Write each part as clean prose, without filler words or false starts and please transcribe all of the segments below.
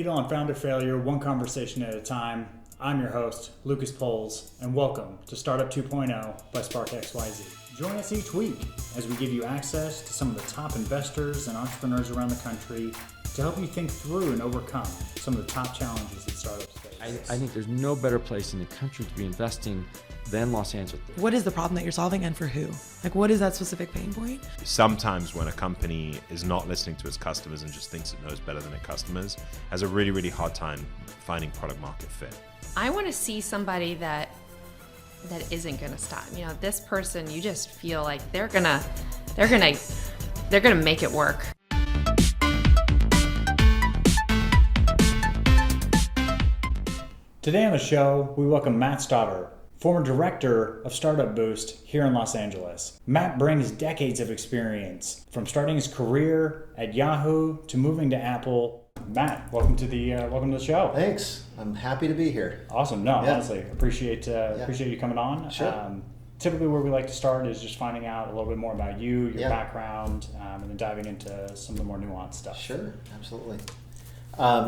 needle on founder failure, one conversation at a time. I'm your host, Lucas Poles, and welcome to Startup 2.0 by Spark XYZ. Join us each week as we give you access to some of the top investors and entrepreneurs around the country to help you think through and overcome some of the top challenges that startups face. I think there's no better place in the country to be investing than Los Angeles. What is the problem that you're solving and for who? Like, what is that specific pain point? Sometimes when a company is not listening to its customers and just thinks it knows better than its customers, has a really, really hard time finding product market fit. I want to see somebody that isn't going to stop. You know, this person, you just feel like they're gonna make it work. Today on the show, we welcome Matt Stodder, former director of Startup Boost here in Los Angeles. Matt brings decades of experience from starting his career at Yahoo to moving to Apple. Matt, welcome to the show. Thanks. I'm happy to be here. Awesome. No, honestly, appreciate you coming on. Sure. Typically, where we like to start is just finding out a little bit more about you, your background, and then diving into some of the more nuanced stuff. Sure, absolutely.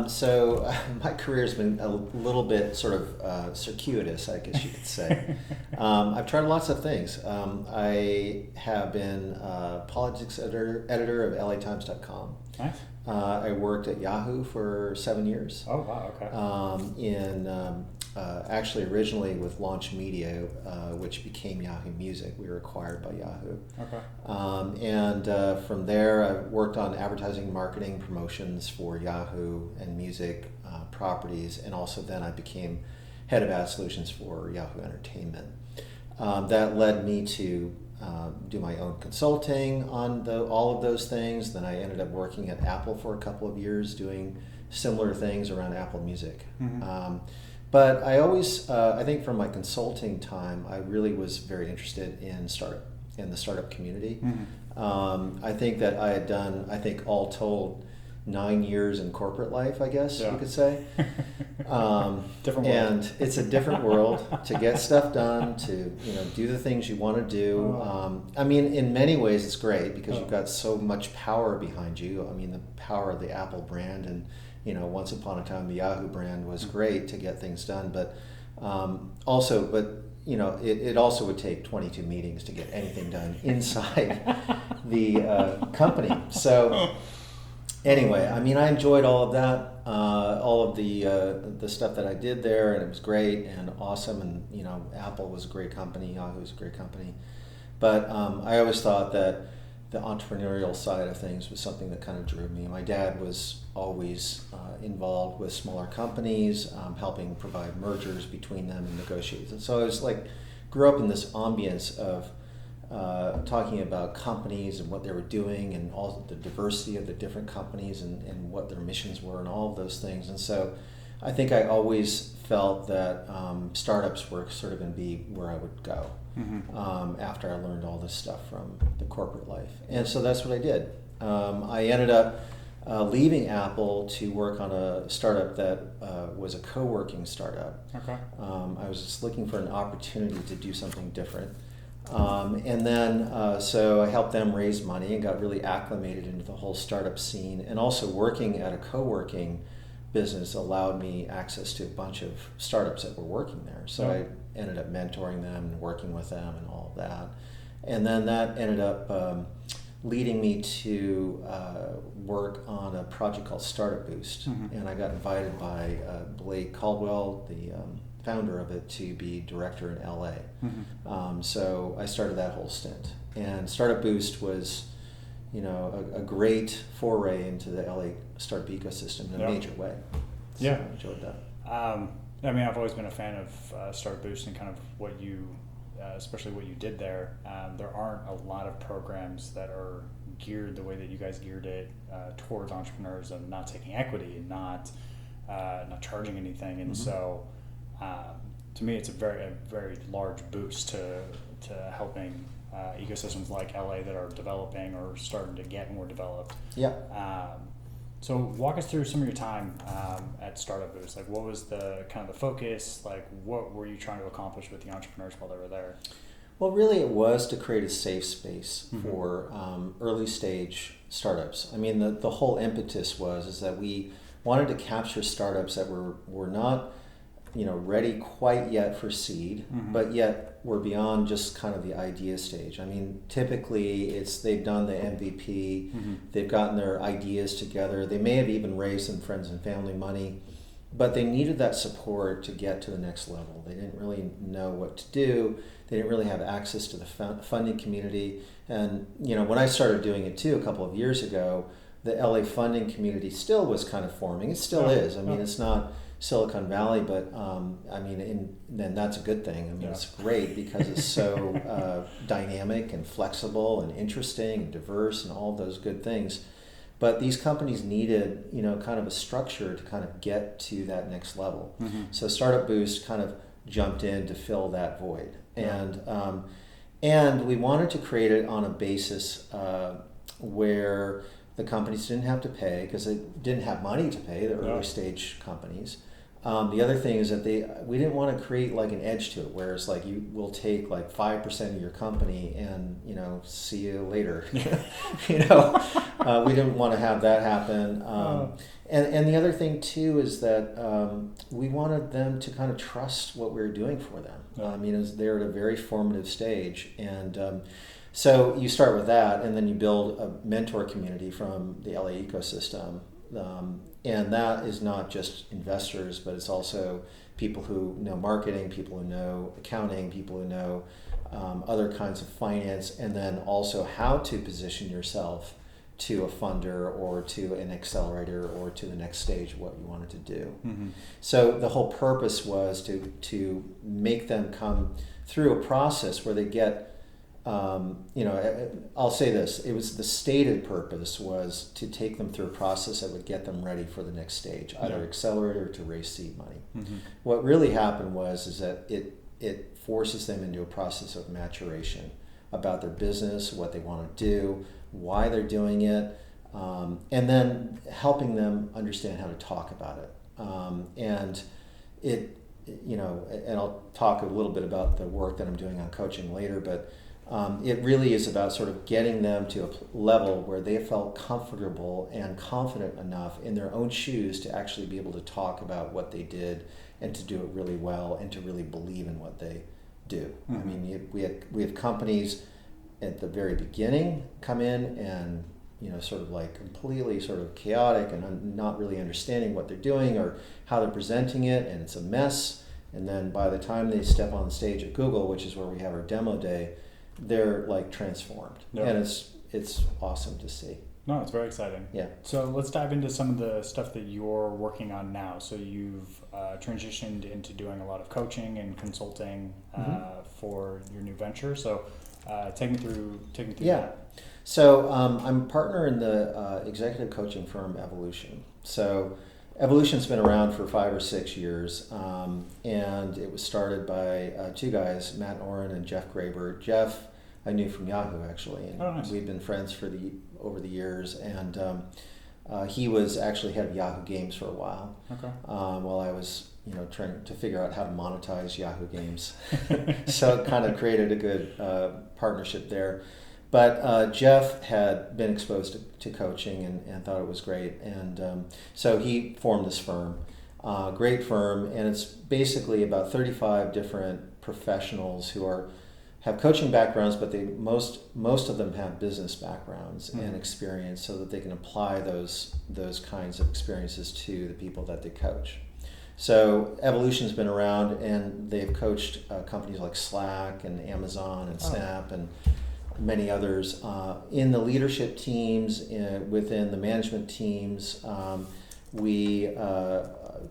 So my career's been a little bit sort of circuitous, I guess you could say. I've tried lots of things. I have been politics editor of LAtimes.com. Nice. I worked at Yahoo for 7 years. Oh, wow, okay. Actually originally with Launch Media, which became Yahoo Music. We were acquired by Yahoo. Okay. From there, I worked on advertising, marketing, promotions for Yahoo and music properties, and also then I became head of ad solutions for Yahoo Entertainment. That led me to do my own consulting on all of those things. Then I ended up working at Apple for a couple of years doing similar things around Apple Music. Mm-hmm. But I always, I think from my consulting time, I really was very interested in the startup community. Mm-hmm. I think that I had done, all told, 9 years in corporate life, I guess you could say. Different world. And it's a different world to get stuff done, to do the things you want to do. I mean, in many ways, it's great because you've got so much power behind you. I mean, the power of the Apple brand and once upon a time, the Yahoo brand was great to get things done, but it also would take 22 meetings to get anything done inside the company. So anyway, I mean, I enjoyed all of that, all of the stuff that I did there, and it was great and awesome. And Apple was a great company, Yahoo was a great company, but I always thought that the entrepreneurial side of things was something that kind of drew me. My dad was always involved with smaller companies, helping provide mergers between them and negotiate. And so I was grew up in this ambience of talking about companies and what they were doing and all the diversity of the different companies and what their missions were and all of those things. And so I think I always felt that startups were sort of going to be where I would go. Mm-hmm. After I learned all this stuff from the corporate life. And so that's what I did. I ended up leaving Apple to work on a startup that was a co-working startup. Okay. I was just looking for an opportunity to do something different. So I helped them raise money and got really acclimated into the whole startup scene. And also working at a co-working business allowed me access to a bunch of startups that were working there. So I ended up mentoring them and working with them and all of that. And then that ended up leading me to work on a project called Startup Boost. Mm-hmm. And I got invited by Blake Caldwell, the founder of it, to be director in LA. Mm-hmm. So I started that whole stint. And Startup Boost was a great foray into the LA startup ecosystem in a major way. So I enjoyed that. I mean, I've always been a fan of Startup Boost and kind of what you, especially what you did there. There aren't a lot of programs that are geared the way that you guys geared it towards entrepreneurs and not taking equity and not charging anything. And so, to me, it's a very large boost to helping ecosystems like LA that are developing or starting to get more developed. Yeah. So walk us through some of your time at Startup Boost. What was the kind of the focus? What were you trying to accomplish with the entrepreneurs while they were there? Well, really, it was to create a safe space for early stage startups. I mean, the whole impetus is that we wanted to capture startups that were not, ready quite yet for seed, but yet we're beyond just kind of the idea stage. I mean, typically they've done the MVP, they've gotten their ideas together, they may have even raised some friends and family money, but they needed that support to get to the next level. They didn't really know what to do. They didn't really have access to the funding community. And, when I started doing it too a couple of years ago, the LA funding community still was kind of forming. It still is. I mean, it's not Silicon Valley, but then that's a good thing. I mean, it's great because it's so dynamic and flexible and interesting and diverse and all those good things. But these companies needed, kind of a structure to kind of get to that next level. So Startup Boost kind of jumped in to fill that void, and we wanted to create it on a basis where the companies didn't have to pay because they didn't have money to pay, the early stage companies. The other thing is that we didn't want to create like an edge to it, where it's like you will take like 5% of your company and see you later. We didn't want to have that happen. And the other thing too is that we wanted them to kind of trust what we were doing for them. They're at a very formative stage, and so you start with that, and then you build a mentor community from the LA ecosystem. And that is not just investors, but it's also people who know marketing, people who know accounting, people who know other kinds of finance, and then also how to position yourself to a funder or to an accelerator or to the next stage of what you wanted to do. So the whole purpose was to make them come through a process where they get, I'll say this, it was the stated purpose was to take them through a process that would get them ready for the next stage, either accelerator or to raise seed money. What really happened is that it forces them into a process of maturation about their business, what they want to do, why they're doing it, and then helping them understand how to talk about it. And I'll talk a little bit about the work that I'm doing on coaching later, but it really is about sort of getting them to a level where they felt comfortable and confident enough in their own shoes to actually be able to talk about what they did and to do it really well and to really believe in what they do. I mean, we have companies at the very beginning come in and sort of like completely sort of chaotic and not really understanding what they're doing or how they're presenting it, and it's a mess. And then by the time they step on the stage at Google, which is where we have our demo day, they're like transformed, and it's awesome to see. No, it's very exciting. Yeah. So let's dive into some of the stuff that you're working on now. So you've transitioned into doing a lot of coaching and consulting for your new venture. So take me through that. So I'm a partner in the executive coaching firm Evolution. So Evolution's been around for 5 or 6 years, and it was started by two guys, Matt Oren and Jeff Graber. Jeff I knew from Yahoo actually, and nice. We've been friends over the years. And he was actually head of Yahoo Games for a while. Okay. While I was trying to figure out how to monetize Yahoo Games, so it kind of created a good partnership there. But Jeff had been exposed to coaching and thought it was great. And so he formed this firm, great firm. And it's basically about 35 different professionals who have coaching backgrounds, but most of them have business backgrounds and experience so that they can apply those kinds of experiences to the people that they coach. So Evolution's been around, and they've coached companies like Slack and Amazon and Snap and many others. In the leadership teams, within the management teams, we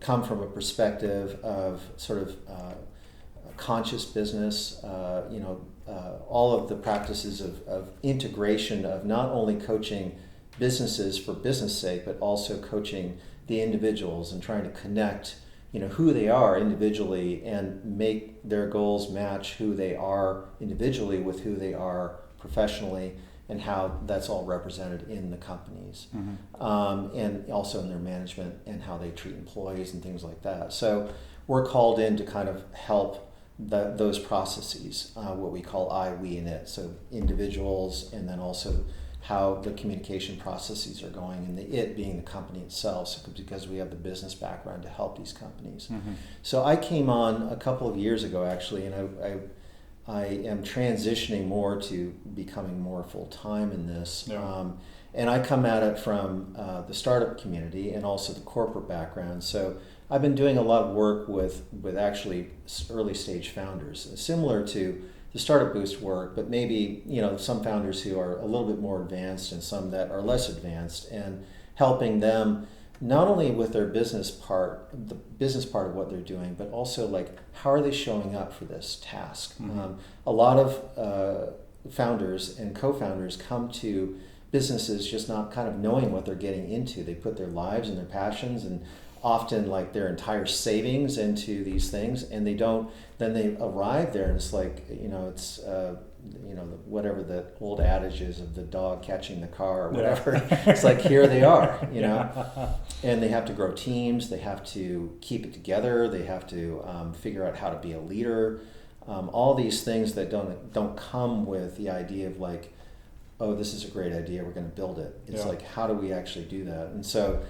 come from a perspective of sort of conscious business, all of the practices of integration of not only coaching businesses for business sake, but also coaching the individuals and trying to connect who they are individually and make their goals match who they are individually with who they are professionally, and how that's all represented in the companies, and also in their management and how they treat employees and things like that. So we're called in to kind of help those processes, what we call I, we, and it. So individuals, and then also how the communication processes are going, and it being the company itself, so, because we have the business background to help these companies. So I came on a couple of years ago, actually, and I am transitioning more to becoming more full-time in this. Yeah. And I come at it from the startup community and also the corporate background. So I've been doing a lot of work with actually early stage founders, similar to the Startup Boost work, but maybe, you know, some founders who are a little bit more advanced and some that are less advanced, and helping them not only with their business part, the business part of what they're doing, but also like how are they showing up for this task. A lot of founders and co-founders come to businesses just not kind of knowing what they're getting into. They put their lives and their passions and often like their entire savings into these things, and they don't, then they arrive there and it's like, you know, it's you know, whatever the old adage is of the dog catching the car or whatever. It's like, here they are, you know, and they have to grow teams, they have to keep it together, they have to figure out how to be a leader, all these things that don't come with the idea of like, oh, this is a great idea, we're going to build it. It's like, how do we actually do that? And so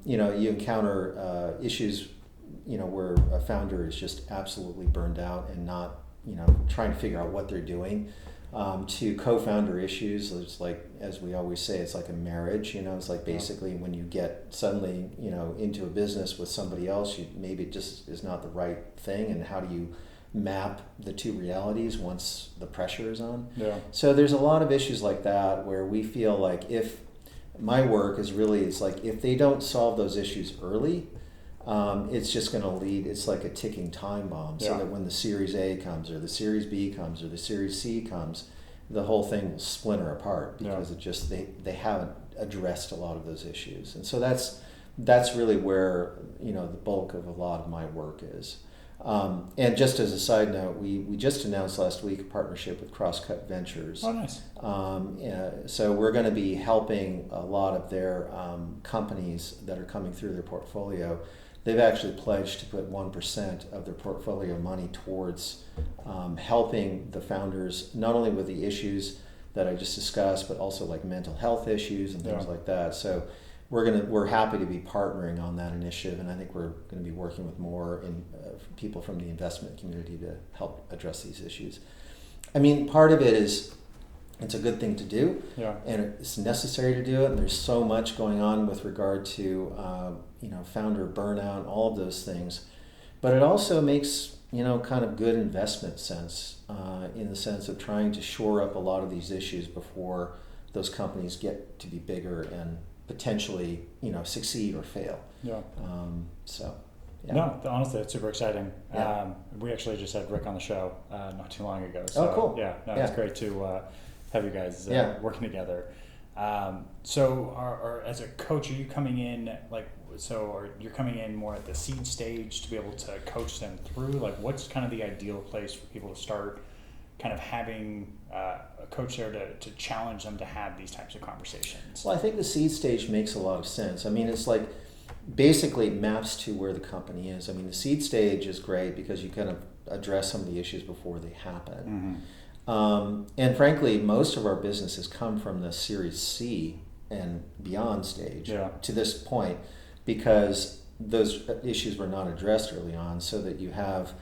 you know, you encounter issues, you know, where a founder is just absolutely burned out and not, you know, trying to figure out what they're doing, to co-founder issues. It's like, as we always say, it's like a marriage, you know, it's like basically when you get suddenly, you know, into a business with somebody else, maybe it just is not the right thing, and how do you map the two realities once the pressure is on? So there's a lot of issues like that where we feel like if my work is really, it's like if they don't solve those issues early, it's just going to lead, it's like a ticking time bomb, so that when the Series A comes or the Series B comes or the Series C comes, the whole thing will splinter apart because it just, they haven't addressed a lot of those issues. And so that's really where, you know, the bulk of a lot of my work is. And just as a side note, we just announced last week a partnership with Crosscut Ventures. Oh, nice. So we're going to be helping a lot of their companies that are coming through their portfolio. They've actually pledged to put 1% of their portfolio money towards helping the founders, not only with the issues that I just discussed, but also like mental health issues and things like that. So we're happy to be partnering on that initiative, and I think we're going to be working with more people from the investment community to help address these issues. I mean, part of it is it's a good thing to do, and it's necessary to do it. And there's so much going on with regard to you know, founder burnout, all of those things. But it also makes, you know, kind of good investment sense in the sense of trying to shore up a lot of these issues before those companies get to be bigger and potentially, you know, succeed or fail. No, honestly, it's super exciting. We actually just had Rick on the show not too long ago. So, cool. It's great to have you guys working together. So, as a coach, are you coming in or you're coming in more at the seed stage to be able to coach them through? Like, what's kind of the ideal place for people to start kind of having a coach there to challenge them to have these types of conversations? Well, I think the seed stage makes a lot of sense. I mean, it's like basically it maps to where the company is. I mean, the seed stage is great because you kind of address some of the issues before they happen. And frankly, most of our businesses come from the Series C and beyond stage to this point, because those issues were not addressed early on, so that you have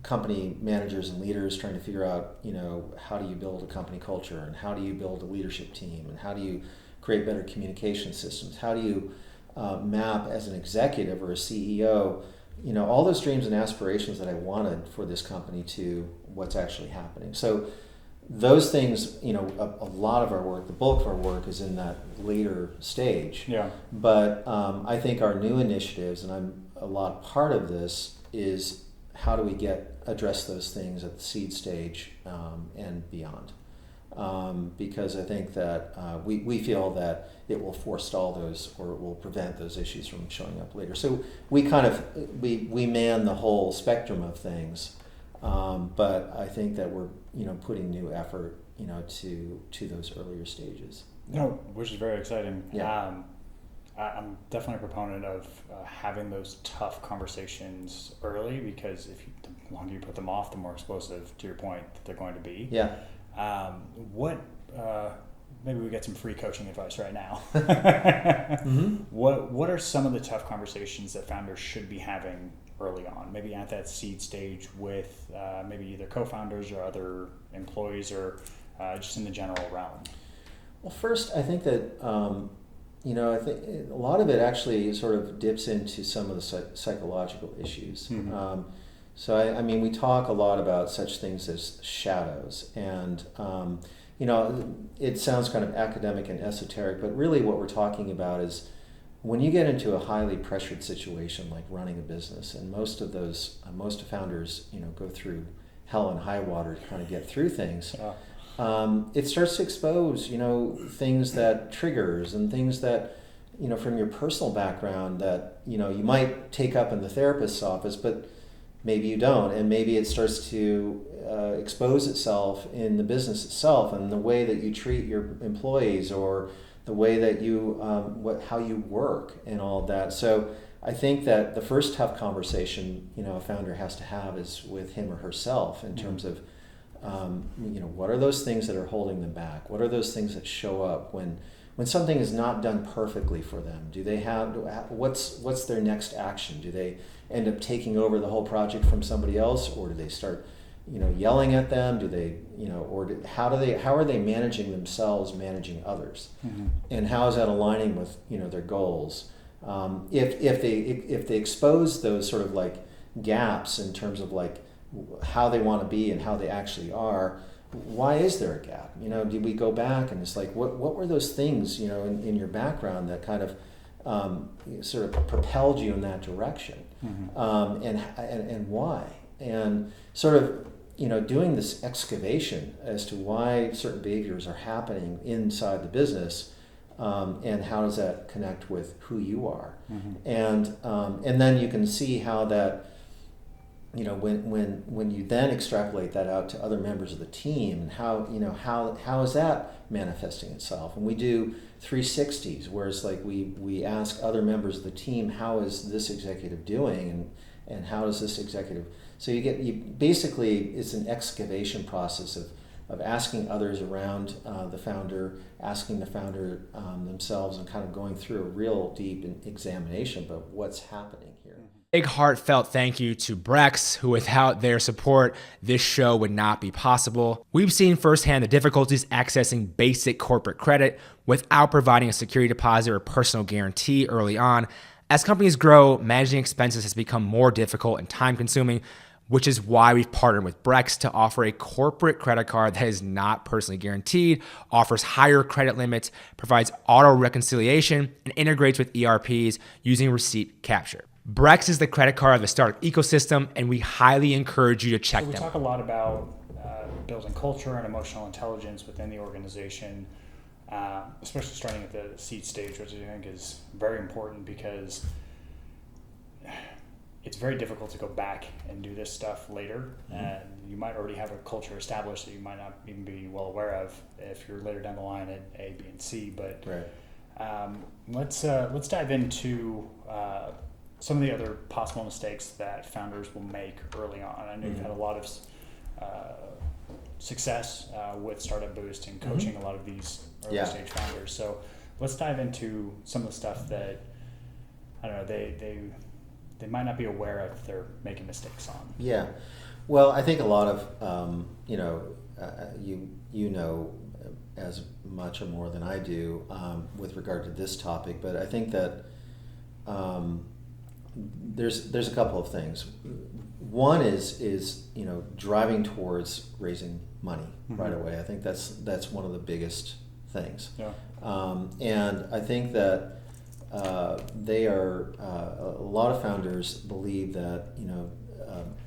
company managers and leaders trying to figure out, you know, how do you build a company culture, and how do you build a leadership team, and how do you create better communication systems, how do you map as an executive or a CEO, you know, all those dreams and aspirations that I wanted for this company to what's actually happening. So those things, you know, a lot of our work, the bulk of our work is in that later stage. But I think our new initiatives, and I'm a lot part of this, is how do we address those things at the seed stage and beyond. Because I think that we feel that it will forestall those, or it will prevent those issues from showing up later. So we kind of, we man the whole spectrum of things, but I think that we're, you know, putting new effort, you know, to those earlier stages. No, which is very exciting. I'm definitely a proponent of having those tough conversations early, because the longer you put them off, the more explosive, to your point, that they're going to be. What maybe we get some free coaching advice right now. Mm-hmm. What are some of the tough conversations that founders should be having early on, maybe at that seed stage with maybe either co-founders or other employees, or just in the general realm? Well, first, I think that I think a lot of it actually sort of dips into some of the psychological issues. Mm-hmm. So I mean, we talk a lot about such things as shadows, and it sounds kind of academic and esoteric, but really what we're talking about is when you get into a highly pressured situation like running a business, and most founders, go through hell and high water to kind of get through things. It starts to expose, things that triggers and things that, from your personal background that, you might take up in the therapist's office, but maybe you don't. And maybe it starts to expose itself in the business itself and the way that you treat your employees, or the way that you, how you work and all of that. So I think that the first tough conversation, a founder has to have is with him or herself in terms of, what are those things that are holding them back? What are those things that show up when something is not done perfectly for them? Do they have, what's their next action? Do they end up taking over the whole project from somebody else, or do they start, yelling at them? Do they, how are they managing themselves, managing others? Mm-hmm. And how is that aligning with, their goals? If they expose those sort of like gaps in terms of like how they want to be and how they actually are, why is there a gap? Did we go back and it's like, what were those things, in your background that kind of sort of propelled you in that direction? Mm-hmm. And why? And sort of, doing this excavation as to why certain behaviors are happening inside the business, and how does that connect with who you are? Mm-hmm. And then you can see how that, when you then extrapolate that out to other members of the team, and how is that manifesting itself? And we do 360s, where it's like we ask other members of the team, how is this executive doing, and how does this executive? So basically it's an excavation process of asking others around the founder, asking the founder themselves, and kind of going through a real deep examination about what's happening here. Big heartfelt thank you to Brex, who without their support, this show would not be possible. We've seen firsthand the difficulties accessing basic corporate credit without providing a security deposit or personal guarantee early on. As companies grow, managing expenses has become more difficult and time consuming, which is why we've partnered with Brex to offer a corporate credit card that is not personally guaranteed, offers higher credit limits, provides auto reconciliation, and integrates with ERPs using receipt capture. Brex is the credit card of the startup ecosystem, and we highly encourage you to check So we them. talk a lot about building culture and emotional intelligence within the organization, especially starting at the seed stage, which I think is very important, because it's very difficult to go back and do this stuff later. And you might already have a culture established that you might not even be well aware of if you're later down the line at A, B, and C. But Right. let's dive into some of the other possible mistakes that founders will make early on. I know you've had a lot of success with Startup Boost and coaching a lot of these early stage founders. So let's dive into some of the stuff that, I don't know, they might not be aware of they're making mistakes on. Yeah. Well, I think a lot of, you know as much or more than I do with regard to this topic, but I think that there's a couple of things. One is driving towards raising money right away. I think that's one of the biggest things. Yeah. And I think that they are a lot of founders believe that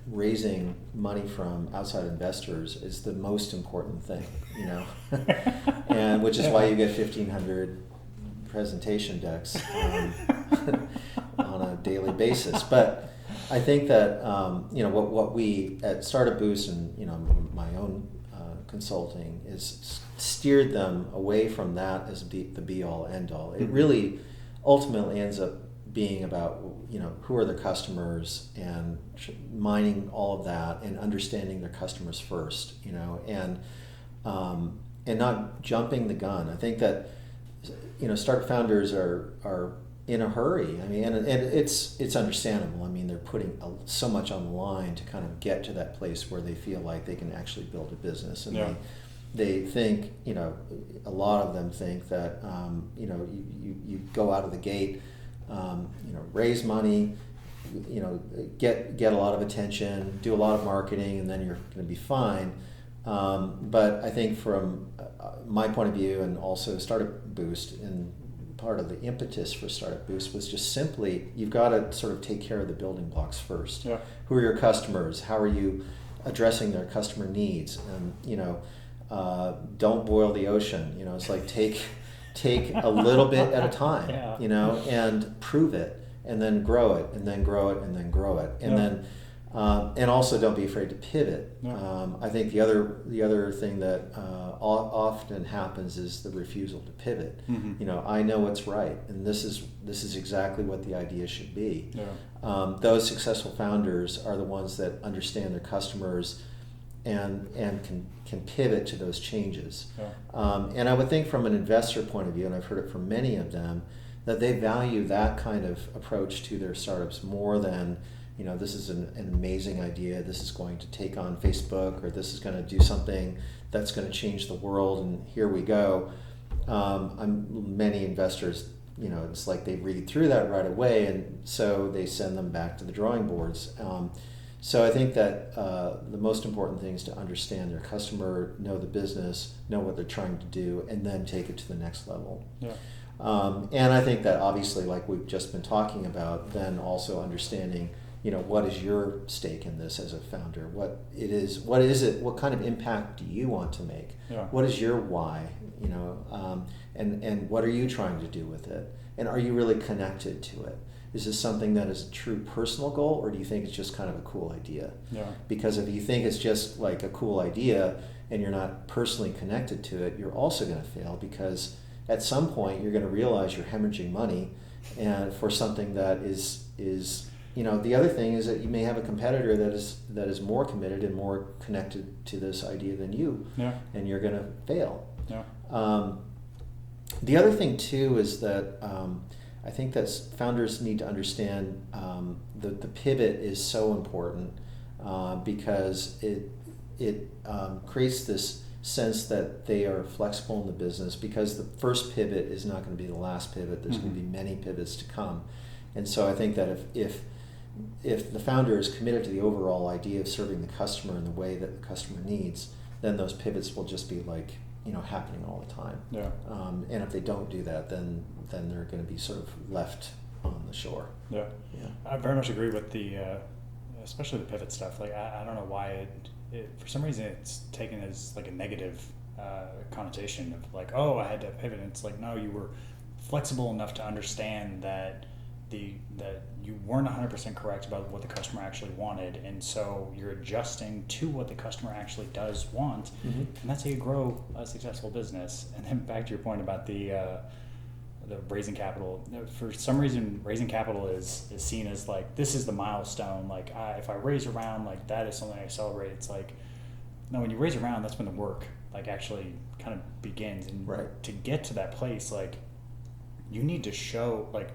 raising money from outside investors is the most important thing, and which is why you get 1,500 presentation decks on a daily basis. But I think that what we at Startup Boost and my own consulting is steered them away from that as the be all end all. It really ultimately ends up being about who are their customers and mining all of that and understanding their customers first, and not jumping the gun. I think that startup founders are in a hurry. I mean, and it's understandable. I mean, they're putting so much on the line to kind of get to that place where they feel like they can actually build a business, and they think, a lot of them think that you go out of the gate, raise money, get a lot of attention, do a lot of marketing, and then you're going to be fine. But I think from my point of view, and also Startup Boost, and part of the impetus for Startup Boost was just simply, you've got to sort of take care of the building blocks first. Yeah. Who are your customers? How are you addressing their customer needs? And don't boil the ocean. It's like take a little bit at a time. And prove it, and then grow it, and then grow it, and then grow it, and then. And also, don't be afraid to pivot. I think the other thing that often happens is the refusal to pivot. Mm-hmm. I know what's right, and this is exactly what the idea should be. Yeah. Those successful founders are the ones that understand their customers and can pivot to those changes. Yeah. And I would think from an investor point of view, and I've heard it from many of them, that they value that kind of approach to their startups more than, this is an amazing idea, this is going to take on Facebook, or this is going to do something that's going to change the world, and here we go. Many investors, it's like they read through that right away, and so they send them back to the drawing boards. So I think that the most important thing is to understand their customer, know the business, know what they're trying to do, and then take it to the next level. Yeah. And I think that obviously, like we've just been talking about, then also understanding, what is your stake in this as a founder? What is it? What kind of impact do you want to make? Yeah. What is your why? And what are you trying to do with it? And are you really connected to it? Is this something that is a true personal goal, or do you think it's just kind of a cool idea? Yeah. Because if you think it's just like a cool idea and you're not personally connected to it, you're also going to fail, because at some point you're going to realize you're hemorrhaging money and for something that is the other thing is that you may have a competitor that is more committed and more connected to this idea than you, and you're going to fail. Yeah. The other thing too is that I think that founders need to understand the pivot is so important because it creates this sense that they are flexible in the business, because the first pivot is not going to be the last pivot. There's going to be many pivots to come. And so I think that if the founder is committed to the overall idea of serving the customer in the way that the customer needs, then those pivots will just be like, happening all the time. Yeah. And if they don't do that, then they're going to be sort of left on the shore. Yeah. Yeah. I very much agree with especially the pivot stuff. Like, I don't know why it for some reason it's taken as like a negative connotation of like, oh, I had to pivot. And it's like, no, you were flexible enough to understand that you weren't 100% correct about what the customer actually wanted, and so you're adjusting to what the customer actually does want, and that's how you grow a successful business. And then back to your point about the raising capital. For some reason, raising capital is seen as like, this is the milestone. Like, if I raise a round, like that is something I celebrate. It's like, no, when you raise a round, that's when the work like actually kind of begins. And to get to that place, like, you need to show, like,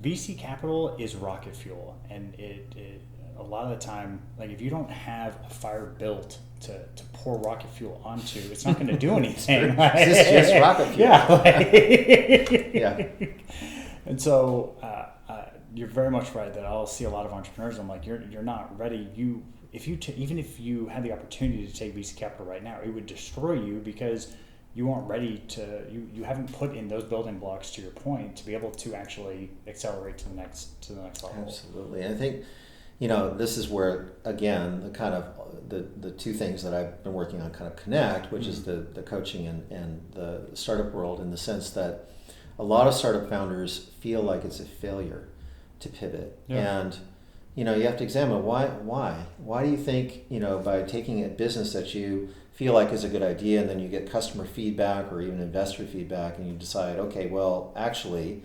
VC capital is rocket fuel, and it a lot of the time, like, if you don't have a fire built to pour rocket fuel onto, it's not going to do anything. It's just rocket fuel. Yeah. Yeah. And so you're very much right that I'll see a lot of entrepreneurs. I'm like, you're not ready. Even if you had the opportunity to take VC capital right now, it would destroy you, because you aren't ready to, you haven't put in those building blocks, to your point, to be able to actually accelerate to the next level. Absolutely. And I think, this is where, again, the kind of the two things that I've been working on kind of connect, which is the coaching and the startup world, in the sense that a lot of startup founders feel like it's a failure to pivot. Yeah. And you have to examine why do you think, by taking a business that you feel like is a good idea, and then you get customer feedback or even investor feedback, and you decide, okay, well, actually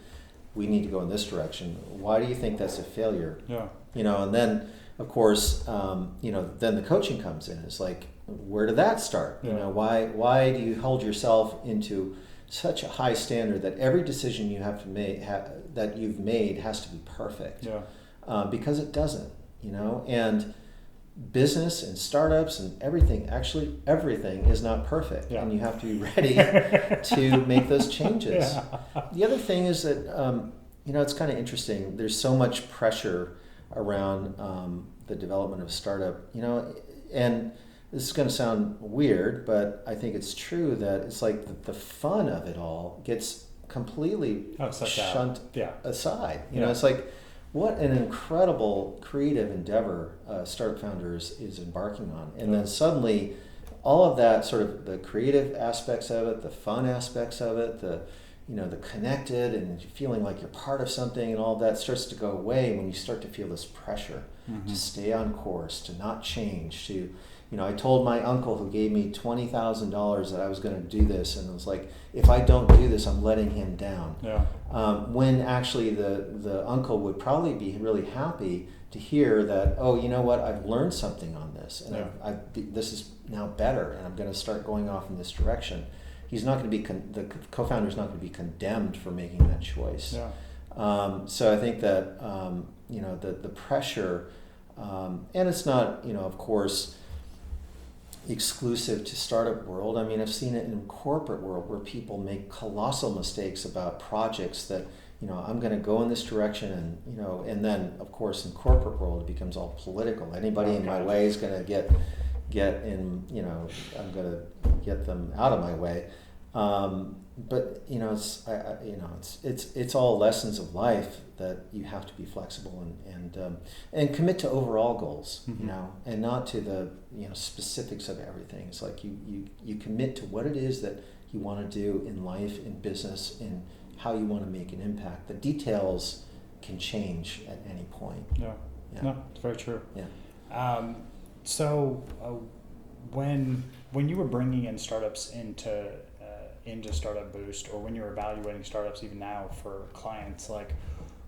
we need to go in this direction. Why do you think that's a failure? Yeah. And then of course, then the coaching comes in. It's like, where did that start? Yeah. Why do you hold yourself into such a high standard that every decision you have to make that you've made has to be perfect? Yeah. Because it doesn't, and business and startups and everything is not perfect, Yeah. and you have to be ready to make those changes. Yeah. The other thing is that it's kind of interesting. There's so much pressure around the development of a startup, and this is going to sound weird, but I think it's true that it's like the fun of it all gets completely shunned aside. Yeah. It's like, what an incredible creative endeavor startup founders is embarking on. And then suddenly all of that, sort of the creative aspects of it, the fun aspects of it, the connected and feeling like you're part of something, and all of that starts to go away when you start to feel this pressure to stay on course, to not change, to, I told my uncle who gave me $20,000 that I was going to do this, and it was like, if I don't do this, I'm letting him down. Yeah. When actually the uncle would probably be really happy to hear that, oh, you know what, I've learned something on this, and this is now better, and I'm going to start going off in this direction. He's not going to be the co-founder is not going to be condemned for making that choice. Yeah. So I think that the pressure, and it's not of course exclusive to startup world. I mean, I've seen it in corporate world where people make colossal mistakes about projects that I'm going to go in this direction, and and then of course in corporate world it becomes all political. Anybody in my way is going to get in, I'm going to get them out of my way. But it's all lessons of life that you have to be flexible and commit to overall goals, and not to the specifics of everything. It's like you commit to what it is that you want to do in life, in business, in how you want to make an impact. The details can change at any point. Yeah. No, it's very true. Yeah. So when you were bringing in startups into Startup Boost, or when you're evaluating startups even now for clients, like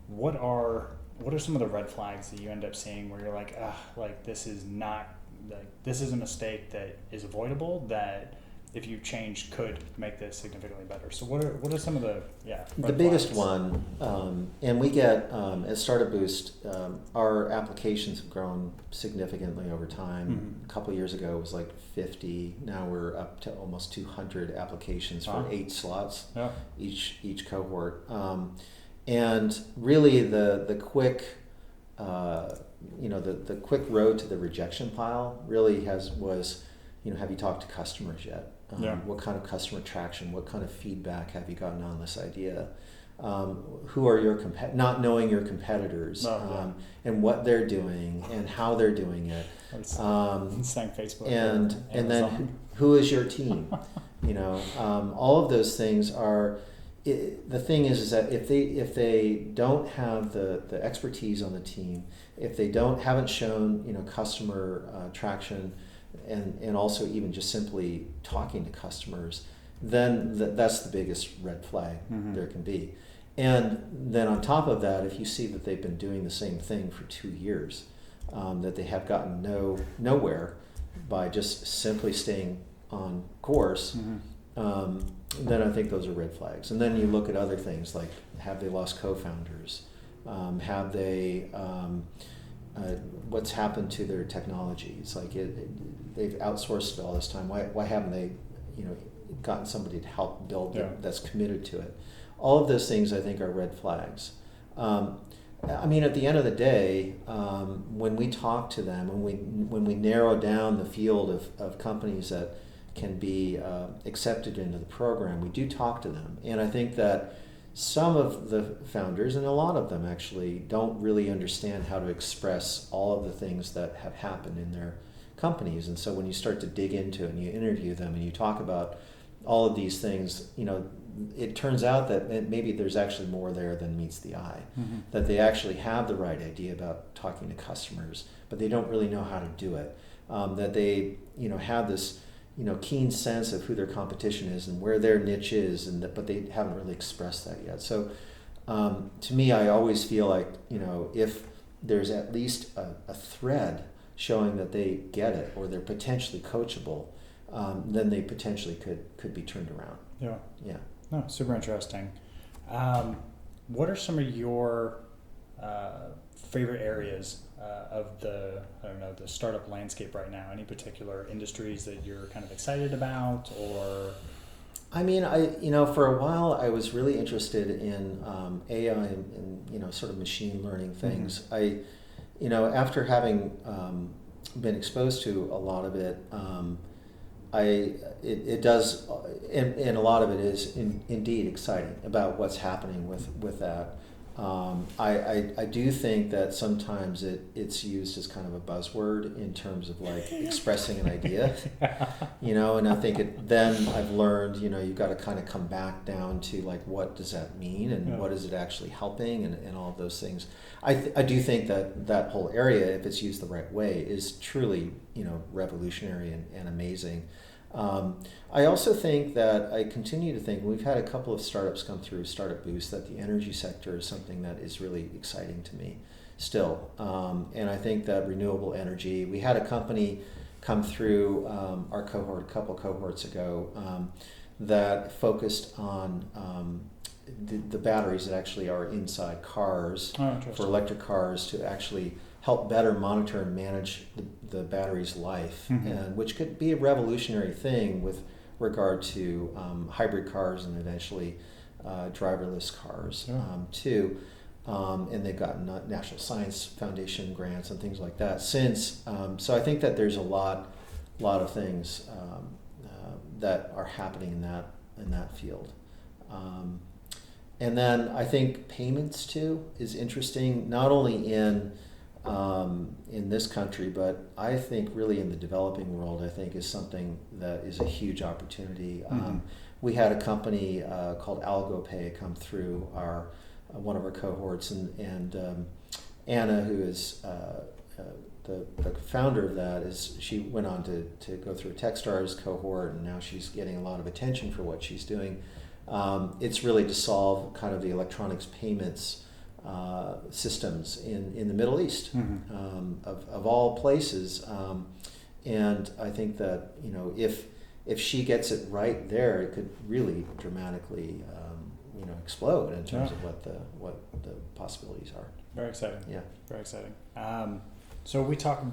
what are some of the red flags that you end up seeing where you're like, this is a mistake that is avoidable, that if you change could make this significantly better? So what are some of the the biggest one, and we get at Startup Boost, our applications have grown significantly over time. A couple of years ago it was like 50. Now we're up to almost 200 applications for 8 slots each cohort. And really the quick the quick road to the rejection pile really was have you talked to customers yet? What kind of customer traction, what kind of feedback have you gotten on this idea? Who are your not knowing your competitors, and what they're doing and how they're doing it. Saying Facebook and then who is your team? All of those things are. The thing is that if they don't have the expertise on the team, if they haven't shown customer traction, and also even just simply talking to customers, then that's the biggest red flag there can be. And then on top of that, if you see that they've been doing the same thing for 2 years, that they have gotten nowhere by just simply staying on course, then I think those are red flags. And then you look at other things like, have they lost co-founders? Have they what's happened to their technology? It's like they've outsourced it all this time. Why haven't they gotten somebody to help build them that's committed to it? All of those things I think are red flags. I mean, at the end of the day, when we talk to them, when we narrow down the field of companies that can be accepted into the program, we do talk to them. And I think that some of the founders, and a lot of them actually, don't really understand how to express all of the things that have happened in their companies. And so when you start to dig into it and you interview them and you talk about all of these things, it turns out that maybe there's actually more there than meets the eye. That they actually have the right idea about talking to customers, but they don't really know how to do it. That they have this keen sense of who their competition is and where their niche is, but they haven't really expressed that yet. So to me, I always feel like if there's at least a thread showing that they get it or they're potentially coachable, then they potentially could be turned around. Yeah. Yeah. No, super interesting. What are some of your favorite areas of the startup landscape right now? Any particular industries that you're kind of excited about, or? I mean, for a while I was really interested in AI and sort of machine learning things. Mm-hmm. After having been exposed to a lot of it, it does, and a lot of it is indeed exciting about what's happening with that. I do think that sometimes it's used as kind of a buzzword in terms of like expressing an idea, and I think then I've learned, you've got to kind of come back down to like, what does that mean and what is it actually helping and all of those things. I do think that whole area, if it's used the right way, is truly, revolutionary and amazing. I also think that I continue to think we've had a couple of startups come through Startup Boost, that the energy sector is something that is really exciting to me still. And I think that renewable energy, we had a company come through our cohort a couple cohorts ago that focused on the batteries that actually are inside cars for electric cars to actually help better monitor and manage the battery's life, and which could be a revolutionary thing with regard to hybrid cars and eventually driverless cars too. And they've gotten National Science Foundation grants and things like that since. So I think that there's a lot of things that are happening in that field. And then I think payments too is interesting, not only in this country, but I think really in the developing world, I think is something that is a huge opportunity. We had a company called AlgoPay come through one of our cohorts, and Anna, who is the founder of that, she went on to go through a Techstars cohort, and now she's getting a lot of attention for what she's doing. It's really to solve kind of the electronics payments systems in the Middle East, of all places, and I think that if she gets it right there, it could really dramatically explode in terms of what the possibilities are. Very exciting. Yeah, very exciting. So we've talked a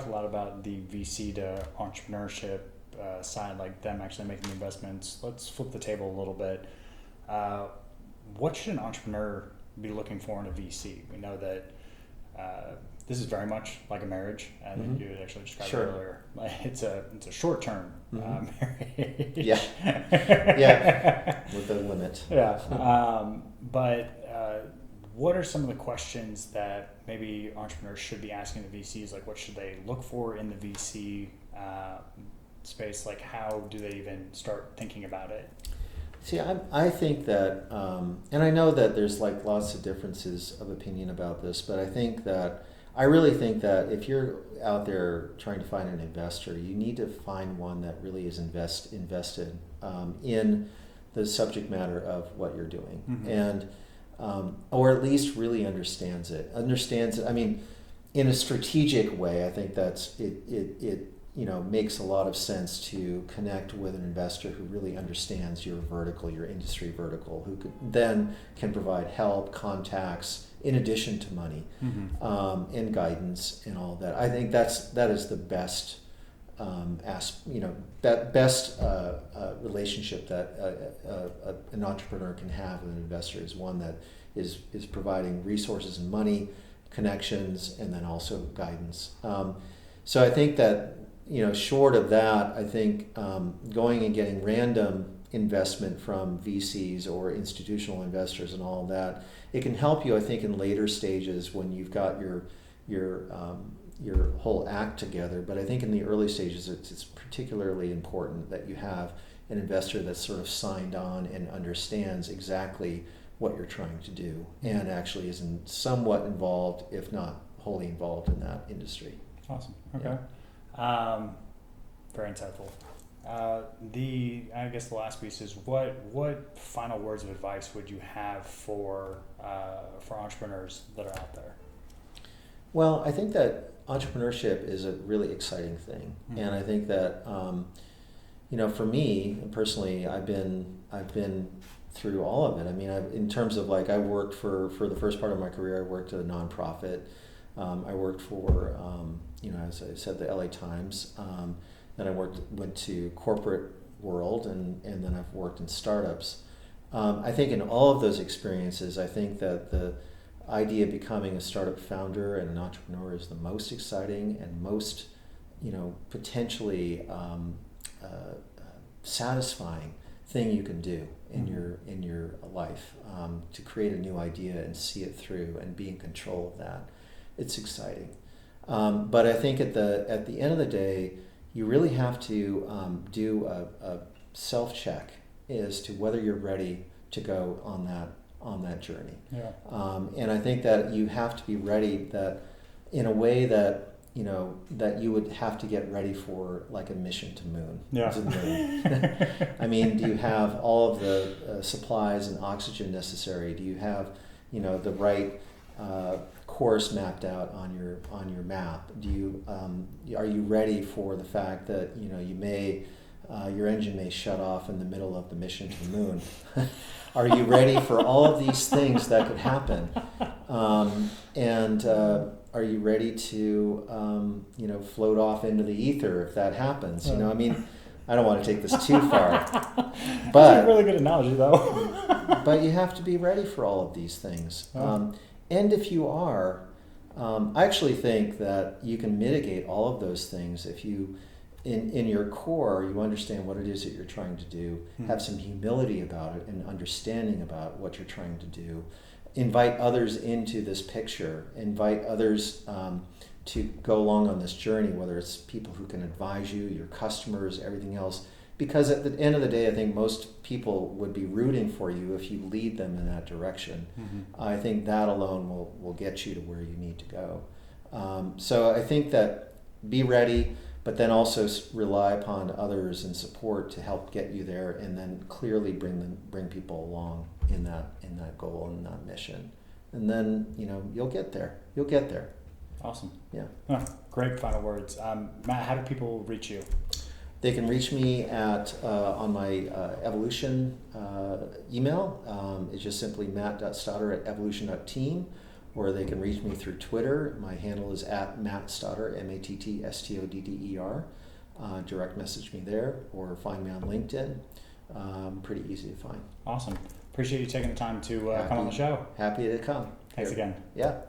lot about the VC to entrepreneurship side, like them actually making the investments. Let's flip the table a little bit. What should an entrepreneur be looking for in a VC? We know that this is very much like a marriage, and you had actually described earlier. It's a short-term marriage. Yeah, yeah, with a limit. Yeah, but what are some of the questions that maybe entrepreneurs should be asking the VCs? Like, what should they look for in the VC space? Like, how do they even start thinking about it? See, I think that, and I know that there's like lots of differences of opinion about this, but I really think that if you're out there trying to find an investor, you need to find one that really is invested in the subject matter of what you're doing, and or at least really understands it. I mean, in a strategic way. I think that's it makes a lot of sense to connect with an investor who really understands your vertical, your industry vertical, who can provide help, contacts, in addition to money, and guidance and all that. I think that is the best relationship that an entrepreneur can have with an investor, is one that is providing resources and money, connections, and then also guidance. So I think that, short of that, I think going and getting random investment from VCs or institutional investors and all of that, it can help you, I think, in later stages when you've got your whole act together. But I think in the early stages, it's particularly important that you have an investor that's sort of signed on and understands exactly what you're trying to do, and actually is somewhat involved, if not wholly involved, in that industry. Awesome. Okay. Very insightful. I guess the last piece is what final words of advice would you have for entrepreneurs that are out there? Well, I think that entrepreneurship is a really exciting thing, and I think that for me personally, I've been through all of it. I mean, in terms of I worked for the first part of my career, I worked at a nonprofit. I worked for as I said, the LA Times. Then I went to corporate world, and then I've worked in startups. I think in all of those experiences, I think that the idea of becoming a startup founder and an entrepreneur is the most exciting and most, potentially satisfying thing you can do in your life, to create a new idea and see it through and be in control of that. It's exciting, but I think at the end of the day, you really have to do a self-check as to whether you're ready to go on that journey. Yeah. And I think that you have to be ready that in a way that that you would have to get ready for a mission to the moon. I mean, do you have all of the supplies and oxygen necessary? Do you have the right course mapped out on your map? Are you ready for the fact that your engine may shut off in the middle of the mission to the moon? Are you ready for all of these things that could happen? Are you ready to float off into the ether if that happens? I mean, I don't want to take this too far, but that's a really good analogy, though. But you have to be ready for all of these things. And if you are, I actually think that you can mitigate all of those things if you, in your core, you understand what it is that you're trying to do, have some humility about it and understanding about what you're trying to do, invite others into this picture, invite others to go along on this journey, whether it's people who can advise you, your customers, everything else. Because at the end of the day, I think most people would be rooting for you if you lead them in that direction. I think that alone will get you to where you need to go. So I think that be ready, but then also rely upon others and support to help get you there, and then clearly bring people along in that goal and that mission. And then you'll get there. You'll get there. Awesome. Yeah. Great final words. Matt, how do people reach you? They can reach me at on my Evolution email. It's just simply matt.stodder@evolution.team, or they can reach me through Twitter. My handle is @MattStodder, MattStodder. Direct message me there, or find me on LinkedIn. Pretty easy to find. Awesome. Appreciate you taking the time to come on the show. Happy to come. Thanks again. Yeah.